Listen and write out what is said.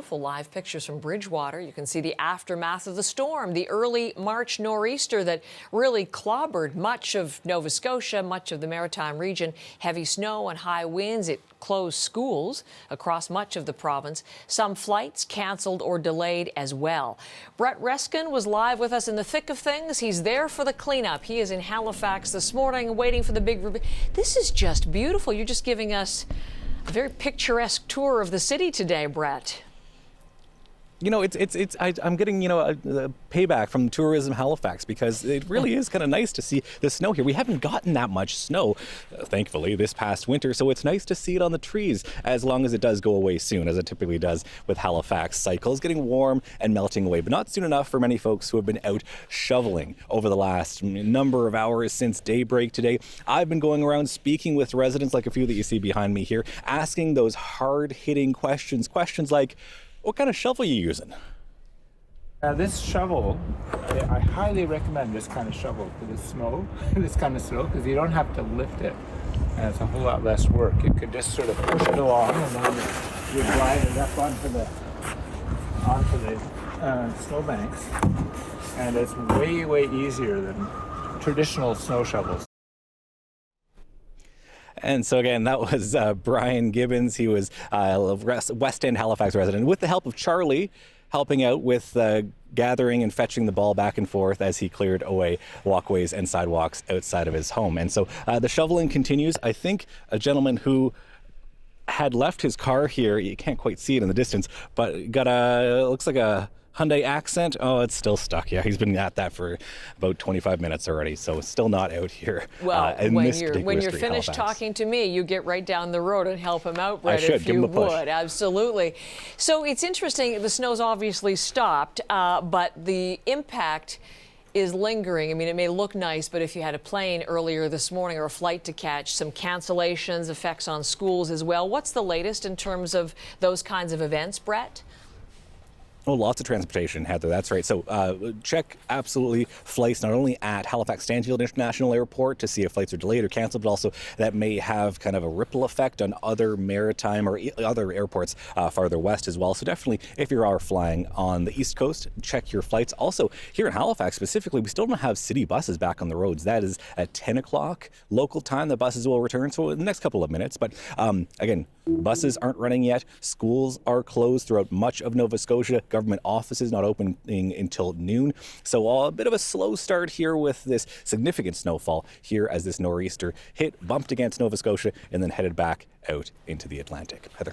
Beautiful live pictures from Bridgewater. You can see the aftermath of the storm, the early March nor'easter that really clobbered much of Nova Scotia, much of the Maritime region. Heavy snow and high winds. It closed schools across much of the province. Some flights canceled or delayed as well. Brett Reskin was live with us in the thick of things. He's there for the cleanup. He is in Halifax this morning waiting for the big... This is just beautiful. You're just giving us a very picturesque tour of the city today, Brett. You know, I'm getting, a payback from Tourism Halifax because it really is kind of nice to see the snow here. We haven't gotten that much snow, thankfully, this past winter, so it's nice to see it on the trees as long as it does go away soon, as it typically does with Halifax cycles, getting warm and melting away, but not soon enough for many folks who have been out shoveling over the last number of hours since daybreak today. I've been going around speaking with residents, like a few that you see behind me here, asking those hard-hitting questions like, what kind of shovel are you using? This shovel, I highly recommend this kind of shovel for this kind of snow, because you don't have to lift it, and it's a whole lot less work. You could just sort of push it along, and then you glide it up onto the snowbanks, and it's way, way easier than traditional snow shovels. And so again, that was Brian Gibbons. He was a West End Halifax resident with the help of Charlie, helping out with gathering and fetching the ball back and forth as he cleared away walkways and sidewalks outside of his home. And so the shoveling continues. I think a gentleman who had left his car here, you can't quite see it in the distance, but got looks like a Hyundai Accent. Oh, it's still stuck. Yeah, he's been at that for about 25 minutes already, so it's still not out here. Well, when you're finished talking to me, you get right down the road and help him out, Brett, if you would. Absolutely. So it's interesting. The snow's obviously stopped, but the impact is lingering. I mean, it may look nice, but if you had a plane earlier this morning or a flight to catch, some cancellations, effects on schools as well. What's the latest in terms of those kinds of events, Brett? Oh, lots of transportation, Heather. That's right. So check absolutely flights not only at Halifax Stanfield International Airport to see if flights are delayed or canceled, but also that may have kind of a ripple effect on other maritime or other airports farther west as well. So definitely, if you are flying on the East Coast, check your flights. Also, here in Halifax specifically, we still don't have city buses back on the roads. That is at 10 o'clock local time. The buses will return, so in the next couple of minutes. But again, buses aren't running yet. Schools are closed throughout much of Nova Scotia. Government offices not opening until noon. So a bit of a slow start here with this significant snowfall here as this nor'easter bumped against Nova Scotia and then headed back out into the Atlantic. Heather.